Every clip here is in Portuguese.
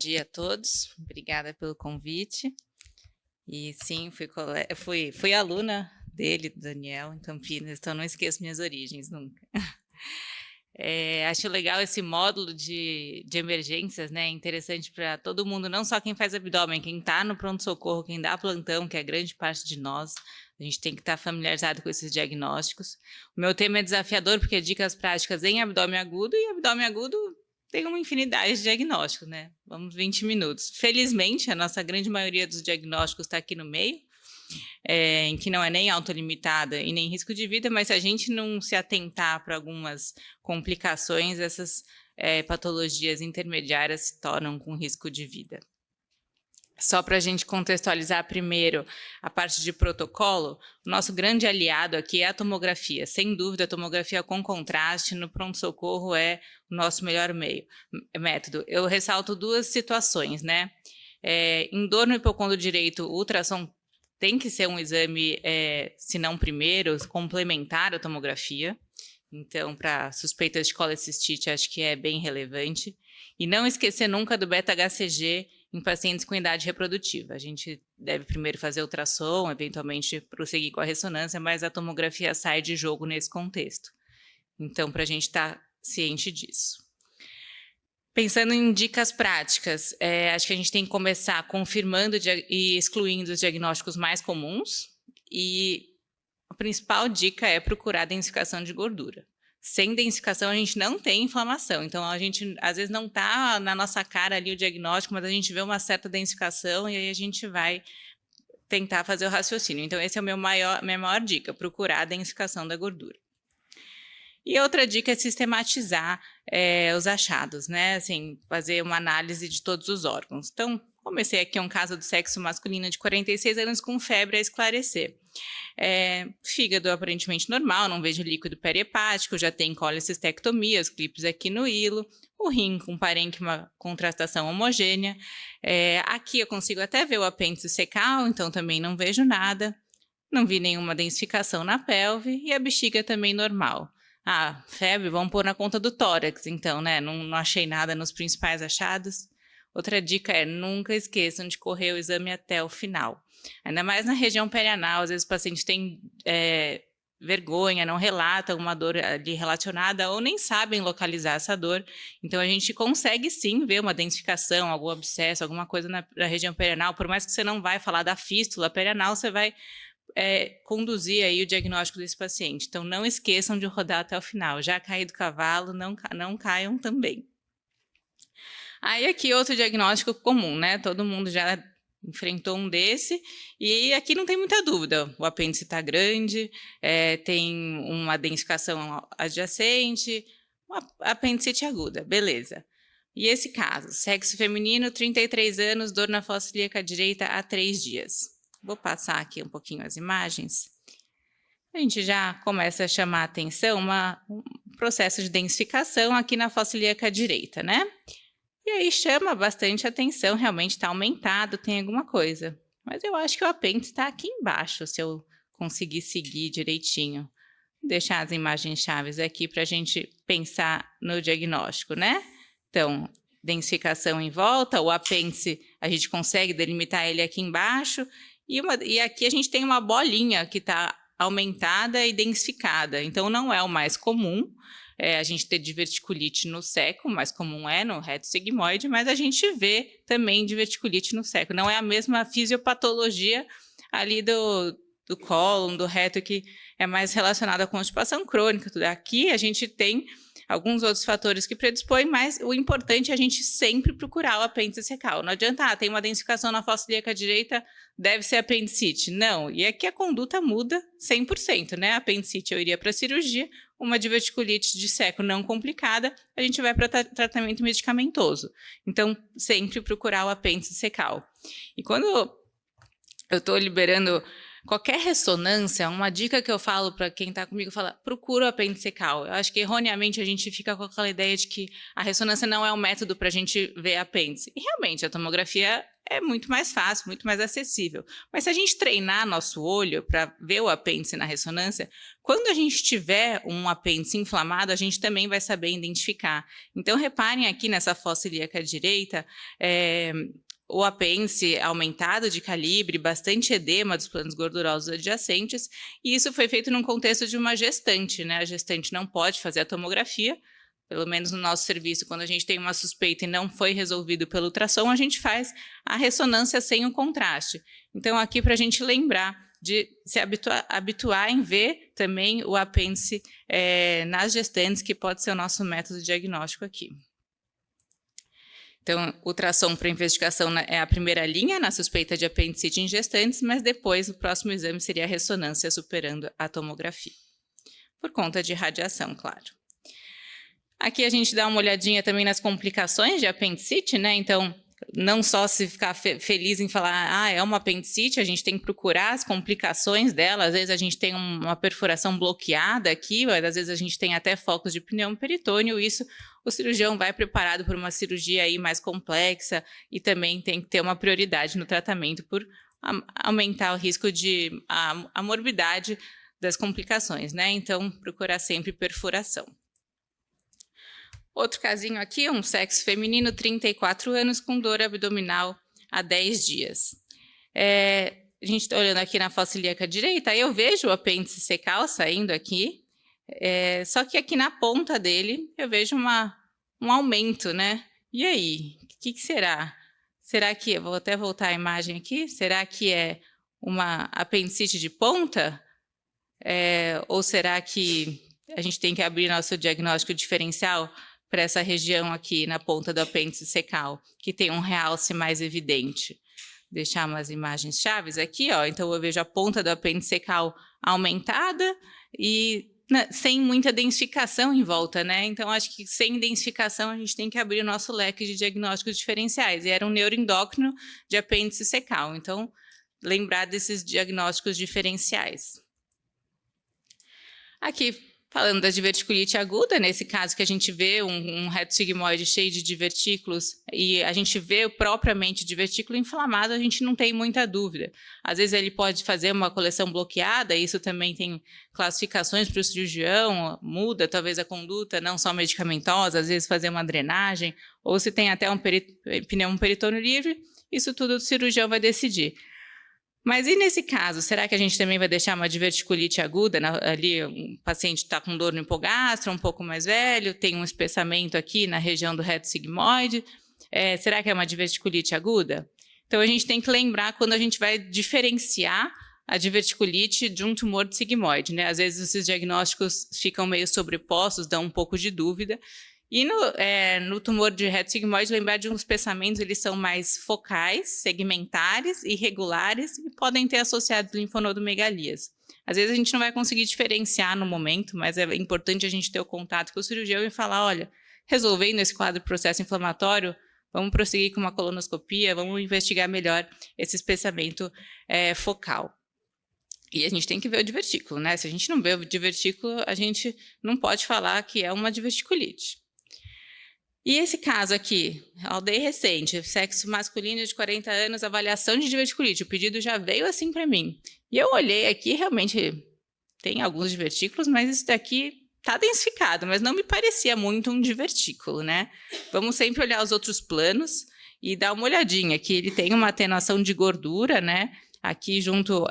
dia a todos. Obrigada pelo convite. E sim, fui aluna dele, do Daniel, em Campinas, então não esqueço minhas origens nunca. Acho legal esse módulo de emergências, né? Interessante para todo mundo, não só quem faz abdômen, quem está no pronto-socorro, quem dá plantão, que é grande parte de nós. A gente tem que estar familiarizado com esses diagnósticos. O meu tema é desafiador, porque é dicas práticas em abdômen agudo, e abdômen agudo tem uma infinidade de diagnósticos, né? Vamos 20 minutos. Felizmente, a nossa grande maioria dos diagnósticos está aqui no meio, em que não é nem autolimitada e nem risco de vida, mas se a gente não se atentar para algumas complicações, essas patologias intermediárias se tornam com risco de vida. Só para a gente contextualizar primeiro a parte de protocolo, o nosso grande aliado aqui é a tomografia. Sem dúvida, a tomografia com contraste no pronto-socorro é o nosso melhor método. Eu ressalto duas situações, né? Em dor no hipocôndrio direito, o ultrassom tem que ser um exame, se não primeiro, complementar à tomografia. Então, para suspeitas de colecistite, acho que é bem relevante. E não esquecer nunca do beta-HCG em pacientes com idade reprodutiva. A gente deve primeiro fazer ultrassom, eventualmente prosseguir com a ressonância, mas a tomografia sai de jogo nesse contexto. Então, para a gente estar ciente disso. Pensando em dicas práticas, acho que a gente tem que começar confirmando e excluindo os diagnósticos mais comuns, e a principal dica é procurar densificação de gordura. Sem densificação, a gente não tem inflamação. Então, a gente, às vezes, não está na nossa cara ali o diagnóstico, mas a gente vê uma certa densificação e aí a gente vai tentar fazer o raciocínio. Então, essa é a minha maior dica, procurar a densificação da gordura. E outra dica é sistematizar os achados, né? Assim, fazer uma análise de todos os órgãos. Então, comecei aqui um caso do sexo masculino de 46 anos com febre a esclarecer. Fígado aparentemente normal, não vejo líquido perihepático, já tem colecistectomia, os clipes aqui no hilo, o rim com parênquima contrastação homogênea. Aqui eu consigo até ver o apêndice secal, então também não vejo nada. Não vi nenhuma densificação na pelve e a bexiga também normal. Febre, vamos pôr na conta do tórax, então, né? Não achei nada nos principais achados. Outra dica é, nunca esqueçam de correr o exame até o final. Ainda mais na região perianal, às vezes o paciente tem vergonha, não relata uma dor ali relacionada ou nem sabem localizar essa dor. Então, a gente consegue sim ver uma densificação, algum abscesso, alguma coisa na região perianal. Por mais que você não vai falar da fístula perianal, você vai conduzir aí o diagnóstico desse paciente. Então, não esqueçam de rodar até o final. Já caí do cavalo, não caiam também. Aí aqui outro diagnóstico comum, né? Todo mundo já enfrentou um desse, e aqui não tem muita dúvida. O apêndice está grande, tem uma densificação adjacente, uma apendicite aguda, beleza. E esse caso, sexo feminino, 33 anos, dor na fossa ilíaca direita há 3 dias. Vou passar aqui um pouquinho as imagens. A gente já começa a chamar a atenção um processo de densificação aqui na fossa ilíaca direita, né? E aí chama bastante atenção, realmente está aumentado, tem alguma coisa. Mas eu acho que o apêndice está aqui embaixo, se eu conseguir seguir direitinho. Vou deixar as imagens chaves aqui para a gente pensar no diagnóstico, né? Então, densificação em volta, o apêndice, a gente consegue delimitar ele aqui embaixo, e aqui a gente tem uma bolinha que está aumentada e densificada. Então, não é o mais comum. A gente ter diverticulite no seco, o mais comum é no reto sigmoide, mas a gente vê também diverticulite no seco. Não é a mesma fisiopatologia ali do cólon, do reto, que é mais relacionada à constipação crônica. Aqui a gente tem alguns outros fatores que predispõem, mas o importante é a gente sempre procurar o apêndice secal. Não adianta, tem uma densificação na fossa ilíaca direita, deve ser apendicite. Não, e aqui a conduta muda 100%, né? A apendicite eu iria para a cirurgia, uma diverticulite de seco não complicada, a gente vai para tratamento medicamentoso. Então, sempre procurar o apêndice secal. E quando eu estou liberando qualquer ressonância, uma dica que eu falo para quem está comigo, procura o apêndice secal. Eu acho que erroneamente a gente fica com aquela ideia de que a ressonância não é um método para a gente ver apêndice. E realmente, a tomografia é muito mais fácil, muito mais acessível. Mas se a gente treinar nosso olho para ver o apêndice na ressonância, quando a gente tiver um apêndice inflamado, a gente também vai saber identificar. Então, reparem aqui nessa fossa ilíaca direita, o apêndice aumentado de calibre, bastante edema dos planos gordurosos adjacentes, e isso foi feito num contexto de uma gestante, né? A gestante não pode fazer a tomografia, pelo menos no nosso serviço, quando a gente tem uma suspeita e não foi resolvido pelo ultrassom, a gente faz a ressonância sem o contraste. Então, aqui para a gente lembrar de se habituar em ver também o apêndice nas gestantes, que pode ser o nosso método diagnóstico aqui. Então, ultrassom para investigação é a primeira linha na suspeita de apendicite em gestantes, mas depois o próximo exame seria a ressonância superando a tomografia, por conta de radiação, claro. Aqui a gente dá uma olhadinha também nas complicações de apendicite, né? Então, não só se ficar feliz em falar, é uma apendicite, a gente tem que procurar as complicações dela. Às vezes a gente tem uma perfuração bloqueada aqui, mas às vezes a gente tem até focos de pneumo peritônio. Isso, o cirurgião vai preparado por uma cirurgia aí mais complexa e também tem que ter uma prioridade no tratamento por aumentar o risco de a morbidade das complicações, né? Então, procurar sempre perfuração. Outro casinho aqui, um sexo feminino, 34 anos, com dor abdominal há 10 dias. A gente está olhando aqui na fossa ilíaca direita, eu vejo o apêndice secal saindo aqui, só que aqui na ponta dele eu vejo um aumento, né? E aí, o que será? Será que, eu vou até voltar a imagem aqui, será que é uma apendicite de ponta? Ou será que a gente tem que abrir nosso diagnóstico diferencial para essa região aqui na ponta do apêndice secal, que tem um realce mais evidente? Deixar umas imagens chaves aqui, ó. Então eu vejo a ponta do apêndice secal aumentada e sem muita densificação em volta, né? Então acho que sem densificação a gente tem que abrir o nosso leque de diagnósticos diferenciais. E era um neuroendócrino de apêndice secal. Então, lembrar desses diagnósticos diferenciais. Aqui, falando da diverticulite aguda, nesse caso que a gente vê um reto sigmoide cheio de divertículos e a gente vê propriamente o divertículo inflamado, a gente não tem muita dúvida. Às vezes ele pode fazer uma coleção bloqueada, isso também tem classificações para o cirurgião, muda talvez a conduta, não só medicamentosa, às vezes fazer uma drenagem, ou se tem até um pneumo peritônio livre, isso tudo o cirurgião vai decidir. Mas e nesse caso, será que a gente também vai deixar uma diverticulite aguda? Ali um paciente está com dor no hipogastro, um pouco mais velho, tem um espessamento aqui na região do reto sigmoide. Será que é uma diverticulite aguda? Então, a gente tem que lembrar quando a gente vai diferenciar a diverticulite de um tumor de sigmoide, né? Às vezes, esses diagnósticos ficam meio sobrepostos, dão um pouco de dúvida. E no tumor de reto sigmoide, lembrar de uns espessamentos, eles são mais focais, segmentares, irregulares e podem ter associados linfonodomegalias. Às vezes a gente não vai conseguir diferenciar no momento, mas é importante a gente ter o contato com o cirurgião e falar, olha, resolvendo esse quadro de processo inflamatório, vamos prosseguir com uma colonoscopia, vamos investigar melhor esse espessamento focal. E a gente tem que ver o divertículo, né? Se a gente não vê o divertículo, a gente não pode falar que é uma diverticulite. E esse caso aqui, aldeia recente, sexo masculino de 40 anos, avaliação de diverticulite. O pedido já veio assim para mim. E eu olhei aqui, realmente tem alguns divertículos, mas isso daqui está densificado, mas não me parecia muito um divertículo, né? Vamos sempre olhar os outros planos e dar uma olhadinha aqui. Ele tem uma atenuação de gordura, né? Aqui junto,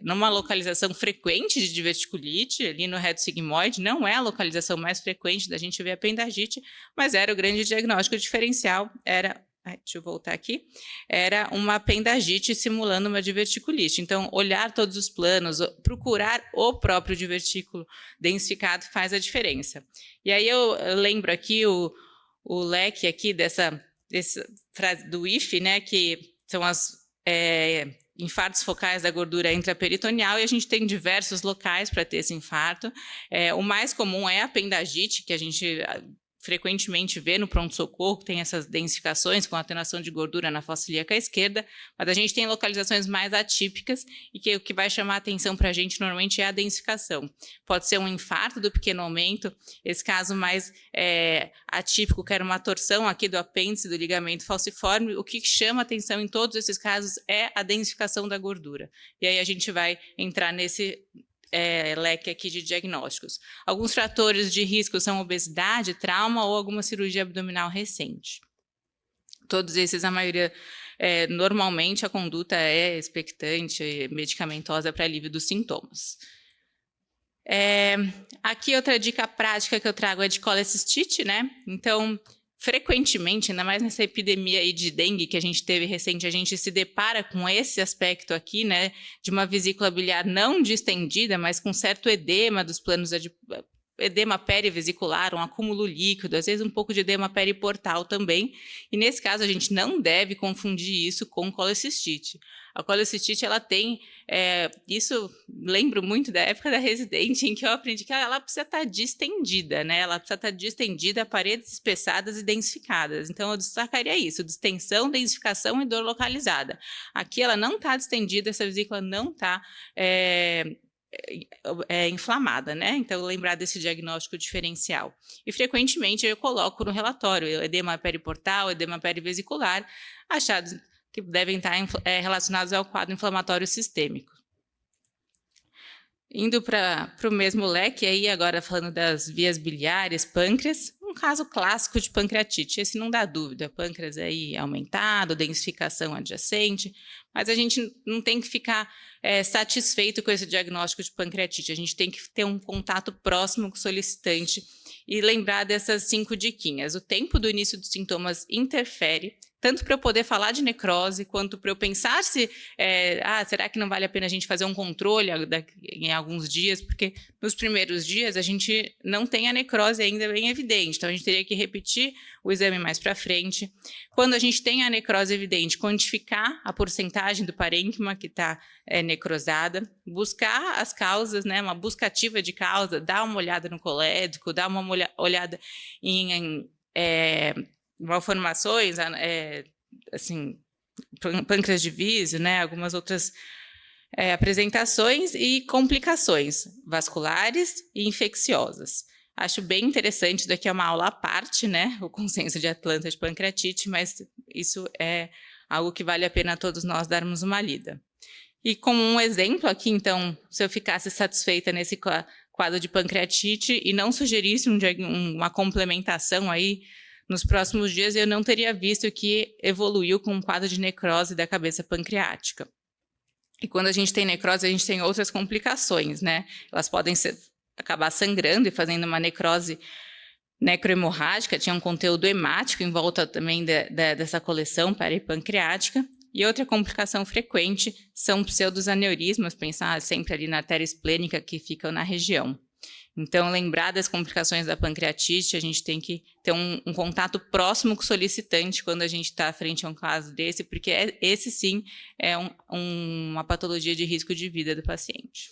numa localização frequente de diverticulite, ali no reto sigmoide, não é a localização mais frequente da gente ver a pendagite, mas era o grande diagnóstico diferencial, deixa eu voltar aqui, era uma pendagite simulando uma diverticulite. Então, olhar todos os planos, procurar o próprio divertículo densificado faz a diferença. E aí eu lembro aqui o leque aqui do IF, né, que são as infartos focais da gordura intraperitoneal, e a gente tem diversos locais para ter esse infarto. O mais comum é a pendagite, que a gente frequentemente vê no pronto-socorro, tem essas densificações com atenuação de gordura na fossa ilíaca esquerda, mas a gente tem localizações mais atípicas e que o que vai chamar a atenção para a gente normalmente é a densificação. Pode ser um infarto do pequeno aumento, esse caso mais atípico, que era uma torção aqui do apêndice do ligamento falciforme, o que chama atenção em todos esses casos é a densificação da gordura. E aí a gente vai entrar nesse leque aqui de diagnósticos. Alguns fatores de risco são obesidade, trauma ou alguma cirurgia abdominal recente. Todos esses, a maioria, normalmente a conduta é expectante, medicamentosa para alívio dos sintomas. Aqui outra dica prática que eu trago é de colecistite, né? Então, frequentemente, ainda mais nessa epidemia aí de dengue que a gente teve recente, a gente se depara com esse aspecto aqui, né, de uma vesícula biliar não distendida, mas com certo edema dos planos edema perivesicular, um acúmulo líquido, às vezes um pouco de edema periportal também, e nesse caso a gente não deve confundir isso com colecistite. A colecistite, ela tem, isso lembro muito da época da residente, em que eu aprendi que ela precisa estar distendida, né? Ela precisa estar distendida, paredes espessadas e densificadas. Então, eu destacaria isso, distensão, densificação e dor localizada. Aqui ela não está distendida, essa vesícula não está inflamada, né? Então, lembrar desse diagnóstico diferencial. E, frequentemente, eu coloco no relatório edema periportal, edema perivesicular, achados que devem estar relacionados ao quadro inflamatório sistêmico. Indo para o mesmo leque, aí agora falando das vias biliares, pâncreas, um caso clássico de pancreatite, esse não dá dúvida, pâncreas aí aumentado, densificação adjacente, mas a gente não tem que ficar satisfeito com esse diagnóstico de pancreatite, a gente tem que ter um contato próximo com o solicitante e lembrar dessas 5 diquinhas. O tempo do início dos sintomas interfere, tanto para eu poder falar de necrose, quanto para eu pensar se, será que não vale a pena a gente fazer um controle em alguns dias, porque nos primeiros dias a gente não tem a necrose ainda bem evidente, então a gente teria que repetir o exame mais para frente. Quando a gente tem a necrose evidente, quantificar a porcentagem do parênquima que está necrosada, buscar as causas, né, uma busca ativa de causa, dar uma olhada no colédoco, dar uma olhada em malformações, assim, pâncreas de Visio, né, algumas outras apresentações e complicações vasculares e infecciosas. Acho bem interessante, isso daqui é uma aula à parte, né, o consenso de Atlanta de pancreatite, mas isso é algo que vale a pena todos nós darmos uma lida. E como um exemplo aqui, então, se eu ficasse satisfeita nesse quadro de pancreatite e não sugerisse uma complementação aí, nos próximos dias eu não teria visto que evoluiu com um quadro de necrose da cabeça pancreática. E quando a gente tem necrose, a gente tem outras complicações, né? Elas podem acabar sangrando e fazendo uma necrose necrohemorrágica, tinha um conteúdo hemático em volta também dessa coleção peripancreática. E outra complicação frequente são pseudosaneurismas, pensar sempre ali na artéria esplênica que fica na região. Então, lembrar das complicações da pancreatite, a gente tem que ter um contato próximo com o solicitante quando a gente está frente a um caso desse, porque esse sim é uma patologia de risco de vida do paciente.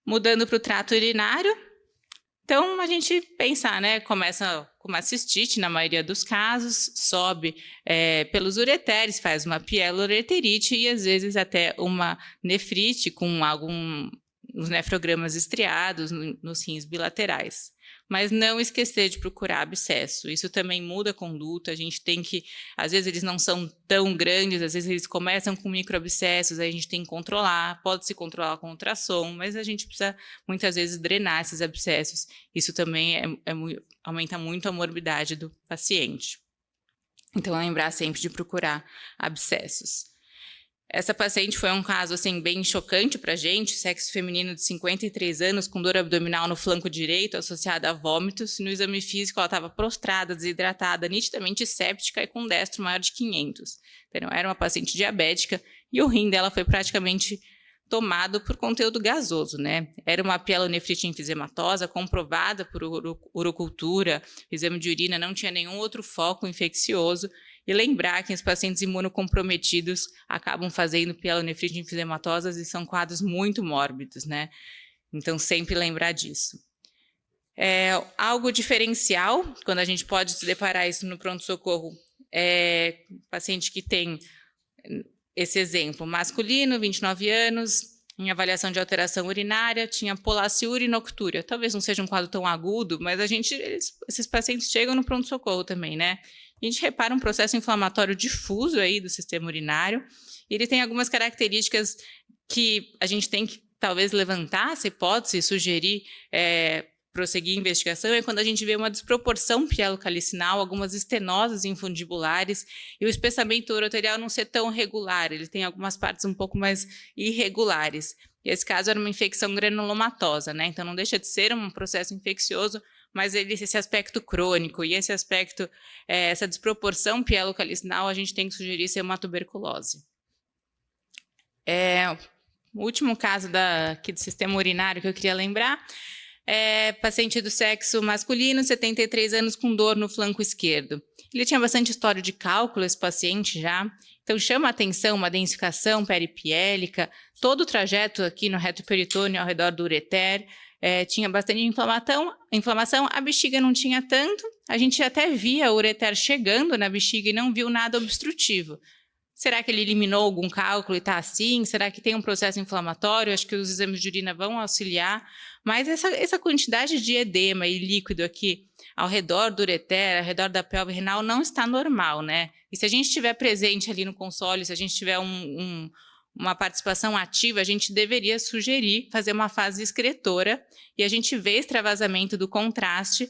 Mudando para o trato urinário, então a gente pensa, né, começa com uma cistite na maioria dos casos, sobe pelos ureteres, faz uma pieloureterite e às vezes até uma nefrite com os nefrogramas estriados nos rins bilaterais. Mas não esquecer de procurar abscesso. Isso também muda a conduta, a gente tem que, às vezes eles não são tão grandes, às vezes eles começam com microabscessos, aí a gente tem que controlar, pode-se controlar com ultrassom, mas a gente precisa muitas vezes drenar esses abscessos. Isso também aumenta muito a morbidade do paciente. Então, lembrar sempre de procurar abscessos. Essa paciente foi um caso assim, bem chocante para a gente, sexo feminino de 53 anos, com dor abdominal no flanco direito, associada a vômitos. No exame físico, ela estava prostrada, desidratada, nitidamente séptica e com destro maior de 500. Então, era uma paciente diabética e o rim dela foi praticamente tomado por conteúdo gasoso, né? Era uma pielonefrite enfisematosa comprovada por urocultura, o exame de urina não tinha nenhum outro foco infeccioso. E lembrar que os pacientes imunocomprometidos acabam fazendo pielonefrite enfisematosas e são quadros muito mórbidos, né? Então, sempre lembrar disso. Algo diferencial, quando a gente pode se deparar isso no pronto-socorro, é paciente que tem esse exemplo, masculino, 29 anos, em avaliação de alteração urinária, tinha polaciúria e noctúria. Talvez não seja um quadro tão agudo, mas esses pacientes chegam no pronto-socorro também, né? A gente repara um processo inflamatório difuso aí do sistema urinário, e ele tem algumas características que a gente tem que talvez levantar essa hipótese e sugerir prosseguir a investigação, é quando a gente vê uma desproporção pielocalicinal, algumas estenoses infundibulares e o espessamento uroterial não ser tão regular, ele tem algumas partes um pouco mais irregulares. E esse caso era uma infecção granulomatosa, né? Então não deixa de ser um processo infeccioso, mas esse aspecto crônico e esse aspecto, essa desproporção pielocalicinal, a gente tem que sugerir ser uma tuberculose. O último caso aqui do sistema urinário que eu queria lembrar, paciente do sexo masculino, 73 anos, com dor no flanco esquerdo. Ele tinha bastante história de cálculo, esse paciente já, então chama a atenção uma densificação peripiélica, todo o trajeto aqui no reto peritônio ao redor do ureter, tinha bastante inflamação, a bexiga não tinha tanto, a gente até via o ureter chegando na bexiga e não viu nada obstrutivo. Será que ele eliminou algum cálculo e está assim? Será que tem um processo inflamatório? Acho que os exames de urina vão auxiliar. Mas essa quantidade de edema e líquido aqui ao redor do ureter, ao redor da pelve renal, não está normal, né? E se a gente estiver presente ali no console, se a gente tiver uma participação ativa, a gente deveria sugerir fazer uma fase excretora e a gente vê extravasamento do contraste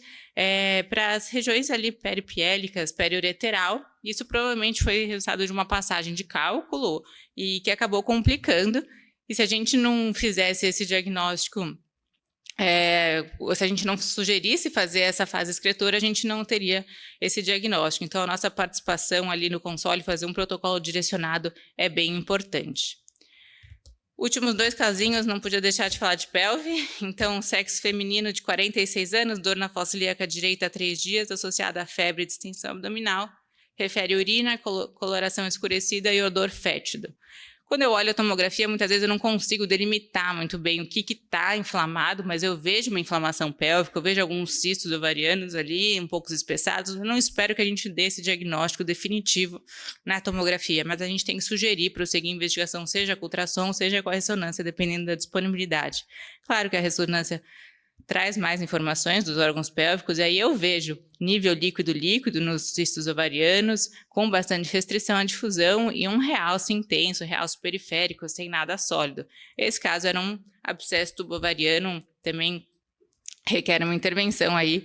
para as regiões ali peripiélicas, periureteral. Isso provavelmente foi resultado de uma passagem de cálculo e que acabou complicando. E se a gente não fizesse esse diagnóstico, se a gente não sugerisse fazer essa fase excretora, a gente não teria esse diagnóstico. Então, a nossa participação ali no console, fazer um protocolo direcionado é bem importante. Últimos 2 casinhos, não podia deixar de falar de pelve. Então, sexo feminino de 46 anos, dor na fossa ilíaca direita há 3 dias, associada a febre e distensão abdominal. Refere urina, coloração escurecida e odor fétido. Quando eu olho a tomografia, muitas vezes eu não consigo delimitar muito bem o que está inflamado, mas eu vejo uma inflamação pélvica, eu vejo alguns cistos ovarianos ali, um pouco espessados. Eu não espero que a gente dê esse diagnóstico definitivo na tomografia, mas a gente tem que sugerir, prosseguir a investigação, seja com ultrassom, seja com a ressonância, dependendo da disponibilidade. Claro que a ressonância traz mais informações dos órgãos pélvicos, e aí eu vejo nível líquido nos cistos ovarianos, com bastante restrição à difusão e um realce intenso, realce periférico, sem nada sólido. Esse caso era um abscesso tubovariano, também requer uma intervenção aí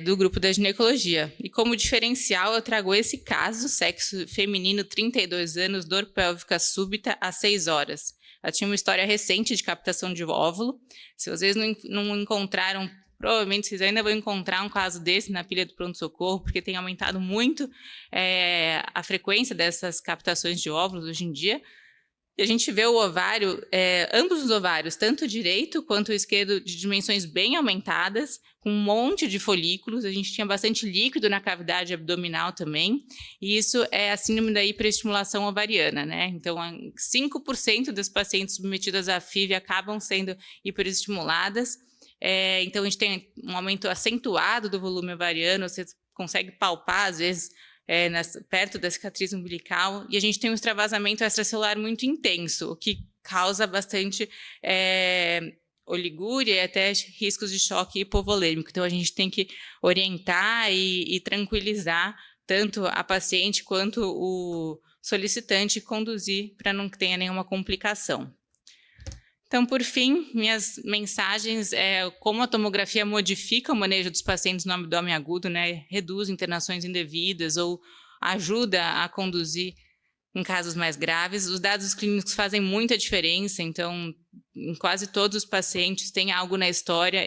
do grupo da ginecologia. E como diferencial, eu trago esse caso, sexo feminino, 32 anos, dor pélvica súbita, às 6 horas. Ela tinha uma história recente de captação de óvulo. Se vocês não encontraram, provavelmente vocês ainda vão encontrar um caso desse na pilha do pronto-socorro, porque tem aumentado muito a frequência dessas captações de óvulos hoje em dia. E a gente vê o ovário, ambos os ovários, tanto o direito quanto o esquerdo, de dimensões bem aumentadas, com um monte de folículos. A gente tinha bastante líquido na cavidade abdominal também, e isso é a síndrome da hiperestimulação ovariana, né? Então, 5% das pacientes submetidas à FIV acabam sendo hiperestimuladas. Então, a gente tem um aumento acentuado do volume ovariano, você consegue palpar, às vezes, perto da cicatriz umbilical, e a gente tem um extravasamento extracelular muito intenso, o que causa bastante oligúria e até riscos de choque hipovolêmico. Então, a gente tem que orientar e tranquilizar tanto a paciente quanto o solicitante, conduzir para não tenha nenhuma complicação. Então, por fim, minhas mensagens como a tomografia modifica o manejo dos pacientes no abdômen agudo, né? Reduz internações indevidas ou ajuda a conduzir em casos mais graves. Os dados clínicos fazem muita diferença, então, em quase todos os pacientes tem algo na história.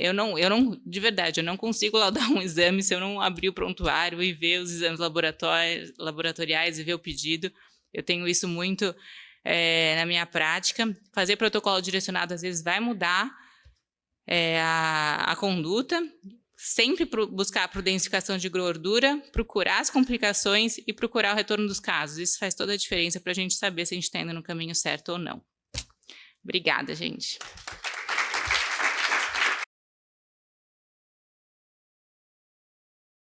De verdade, eu não consigo laudar um exame se eu não abrir o prontuário e ver os exames laboratoriais e ver o pedido. Eu tenho isso muito na minha prática. Fazer protocolo direcionado às vezes vai mudar a conduta, sempre buscar a prudencificação de gordura, procurar as complicações e procurar o retorno dos casos. Isso faz toda a diferença para a gente saber se a gente está indo no caminho certo ou não. Obrigada, gente.